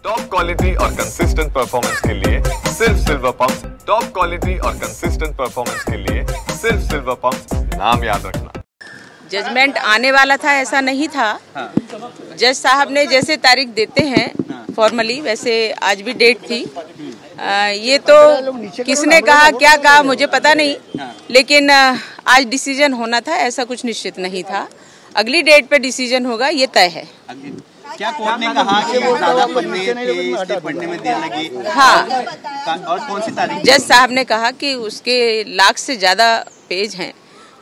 Top quality और consistent performance के लिए सिर्फ सिल्वर पंप्स। टॉप क्वालिटी और कंसिस्टेंट परफॉर्मेंस के लिए सिर्फ सिल्वर पंप्स, नाम याद रखना। जजमेंट आने वाला था ऐसा नहीं था। जज साहब ने जैसे तारीख देते हैं फॉर्मली, वैसे आज भी डेट थी। ये तो किसने कहा क्या कहा मुझे पता नहीं, लेकिन आज डिसीजन होना था, ऐसा कुछ निश्चित नहीं था। अगली डेट पे डिसीजन होगा, ये तय है। क्या कोर्ट ने कहा कि ज्यादा पढ़ने थे, इसलिए पढ़ने में देर लगी? हाँ, और कौन सी तारीख? जज साहब ने कहा कि उसके लाख से ज़्यादा पेज हैं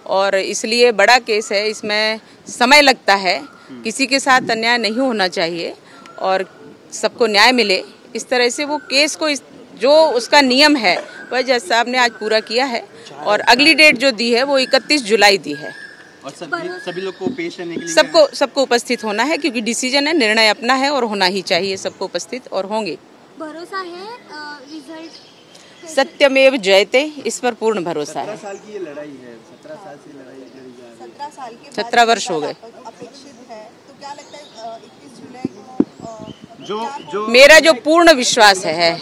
और इसलिए बड़ा केस है, इसमें समय लगता है। किसी के साथ अन्याय नहीं होना चाहिए और सबको न्याय मिले, इस तरह से वो केस को जो उसका नियम है वह जज साहब ने आज पूरा किया है। और अगली डेट जो दी है वो 31 जुलाई दी है। और सभी लोग को पेश रहने के लिए सबको उपस्थित होना है, क्योंकि डिसीजन है, निर्णय अपना है और होना ही चाहिए। सबको उपस्थित और होंगे। भरोसा है रिजल्ट? सत्यमेव जयते, इस पर पूर्ण भरोसा है। 17 साल की ये लड़ाई है, 17 साल से लड़ाई लड़ी जा रही है। 17 साल के 17 वर्ष हो गए। अपेक्षित है, तो क्या लगता है 21 जुलाई को जो मेरा जो पूर्ण विश्वास है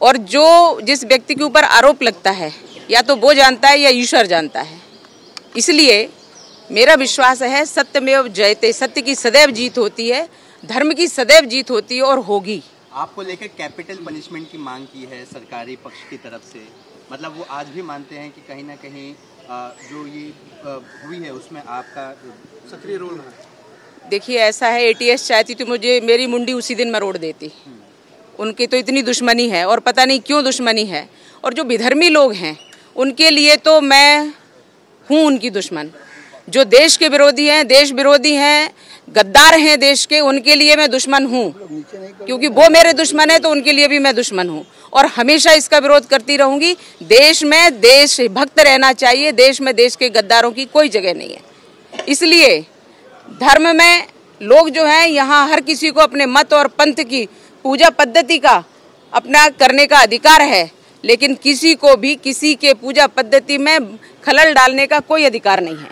और जो जिस व्यक्ति के ऊपर आरोप लगता है, या तो वो जानता है या ईश्वर जानता है, इसलिए मेरा विश्वास है सत्यमेव जयते। सत्य की सदैव जीत होती है, धर्म की सदैव जीत होती है और होगी। आपको लेकर कैपिटल पनिशमेंट की मांग की है सरकारी पक्ष की तरफ से, मतलब वो आज भी मानते हैं कि कहीं ना कहीं जो ये हुई है उसमें आपका सक्रिय रोल है। देखिए ऐसा है, ATS चाहती तो मुझे मेरी मुंडी उसी दिन मरोड़ देती। उनकी तो इतनी दुश्मनी है और पता नहीं क्यों दुश्मनी है। और जो विधर्मी लोग हैं उनके लिए तो मैं हूँ उनकी दुश्मन। जो देश के विरोधी हैं, देश विरोधी हैं, गद्दार हैं देश के, उनके लिए मैं दुश्मन हूँ, क्योंकि वो मेरे दुश्मन है तो उनके लिए भी मैं दुश्मन हूँ और हमेशा इसका विरोध करती रहूंगी। देश में देशभक्त रहना चाहिए, देश में देश के गद्दारों की कोई जगह नहीं है। इसलिए धर्म में लोग जो हैं, यहाँ हर किसी को अपने मत और पंथ की पूजा पद्धति का अपना करने का अधिकार है, लेकिन किसी को भी किसी के पूजा पद्धति में खलल डालने का कोई अधिकार नहीं है।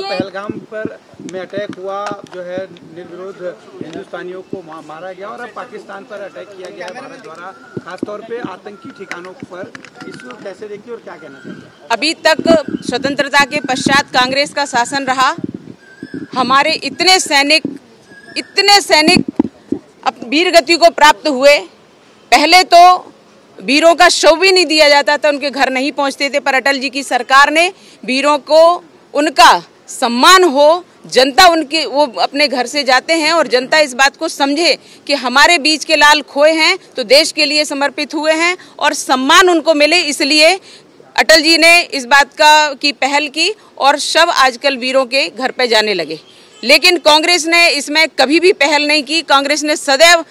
पहलगाम पर में अटैक हुआ, जो है निर्विरोध हिंदुस्तानियों को मारा गया और अब पाकिस्तान पर अटैक किया गया है भारत द्वारा, खासतौर पे आतंकी ठिकानों पर। इसको कैसे देखिए और क्या कहना चाहिए? अभी तक स्वतंत्रता के पश्चात कांग्रेस का शासन रहा। हमारे इतने सैनिक अब वीर गति को प्राप्त हुए। पहले तो वीरों का शव भी नहीं दिया जाता था, उनके घर नहीं पहुंचते थे, पर अटल जी की सरकार ने वीरों को उनका सम्मान हो, जनता उनके वो अपने घर से जाते हैं और जनता इस बात को समझे कि हमारे बीच के लाल खोए हैं तो देश के लिए समर्पित हुए हैं और सम्मान उनको मिले, इसलिए अटल जी ने इस बात की पहल की और शव आजकल वीरों के घर पे जाने लगे। लेकिन कांग्रेस ने इसमें कभी भी पहल नहीं की। कांग्रेस ने सदैव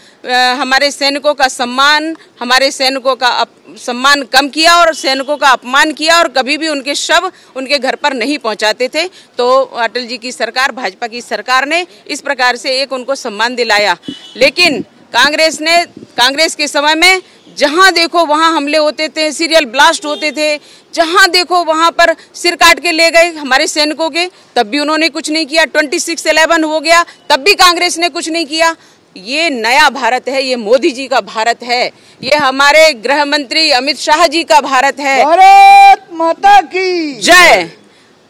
हमारे सैनिकों का सम्मान, हमारे सैनिकों का सम्मान कम किया और सैनिकों का अपमान किया और कभी भी उनके शव उनके घर पर नहीं पहुंचाते थे। तो अटल जी की सरकार, भाजपा की सरकार ने इस प्रकार से एक उनको सम्मान दिलाया। लेकिन कांग्रेस के समय में जहां देखो वहां हमले होते थे, सीरियल ब्लास्ट होते थे, जहां देखो वहां पर सिर काट के ले गए हमारे सैनिकों के, तब भी उन्होंने कुछ नहीं किया। 26/11 हो गया, तब भी कांग्रेस ने कुछ नहीं किया। ये नया भारत है, ये मोदी जी का भारत है, ये हमारे गृह मंत्री अमित शाह जी का भारत है। भारत माता की जय।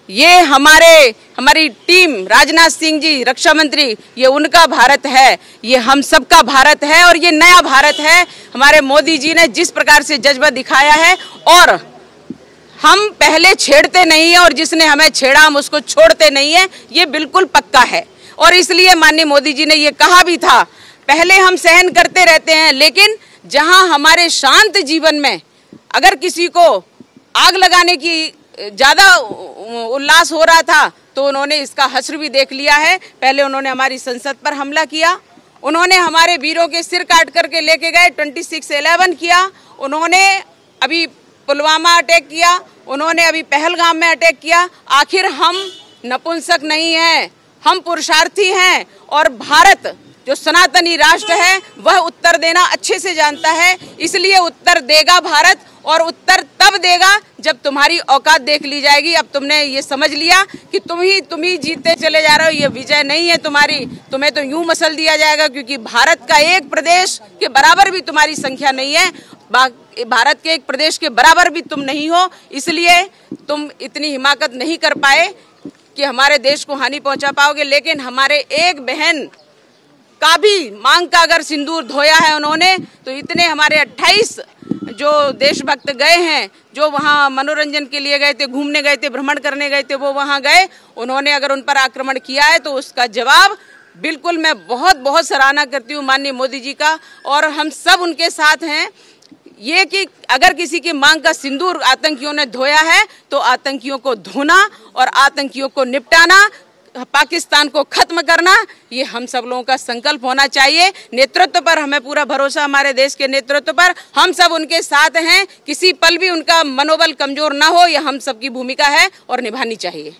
ये हमारी टीम, राजनाथ सिंह जी रक्षा मंत्री, ये उनका भारत है, ये हम सबका भारत है और ये नया भारत है। हमारे मोदी जी ने जिस प्रकार से जज्बा दिखाया है और हम पहले छेड़ते नहीं है और जिसने हमें छेड़ा हम उसको छोड़ते नहीं है, ये बिल्कुल पक्का है। और इसलिए माननीय मोदी जी ने ये कहा भी था, पहले हम सहन करते रहते हैं, लेकिन जहां हमारे शांत जीवन में अगर किसी को आग लगाने की ज्यादा उल्लास हो रहा था तो उन्होंने इसका हश्र भी देख लिया है। पहले उन्होंने हमारी संसद पर हमला किया, उन्होंने हमारे वीरों के सिर काट करके लेके गए, 26/11 किया, उन्होंने अभी पुलवामा अटैक किया, उन्होंने अभी पहलगाम में अटैक किया। आखिर हम नपुंसक नहीं हैं, हम पुरुषार्थी हैं और भारत जो सनातनी राष्ट्र है वह उत्तर देना अच्छे से जानता है, इसलिए उत्तर देगा भारत और उत्तर तब देगा जब तुम्हारी औकात देख ली जाएगी। अब तुमने ये समझ लिया कि तुम ही जीतते चले जा रहे हो, ये विजय नहीं है तुम्हारी, तुम्हें तो यूं मसल दिया जाएगा, क्योंकि भारत का एक प्रदेश के बराबर भी तुम्हारी संख्या नहीं है, भारत के एक प्रदेश के बराबर भी तुम नहीं हो, इसलिए तुम इतनी हिमाकत नहीं कर पाए कि हमारे देश को हानि पहुंचा पाओगे। लेकिन हमारे एक बहन का भी मांग का अगर सिंदूर धोया है उन्होंने, तो इतने हमारे 28 जो देशभक्त गए हैं, जो वहाँ मनोरंजन के लिए गए थे, घूमने गए थे, भ्रमण करने गए थे, वो वहाँ गए, उन्होंने अगर उन पर आक्रमण किया है तो उसका जवाब बिल्कुल मैं बहुत बहुत सराहना करती हूँ माननीय मोदी जी का, और हम सब उनके साथ हैं। ये कि अगर किसी की मांग का सिंदूर आतंकियों ने धोया है तो आतंकियों को धोना और आतंकियों को निपटाना, पाकिस्तान को खत्म करना, ये हम सब लोगों का संकल्प होना चाहिए। नेतृत्व पर हमें पूरा भरोसा, हमारे देश के नेतृत्व पर, हम सब उनके साथ हैं, किसी पल भी उनका मनोबल कमजोर ना हो, यह हम सबकी भूमिका है और निभानी चाहिए।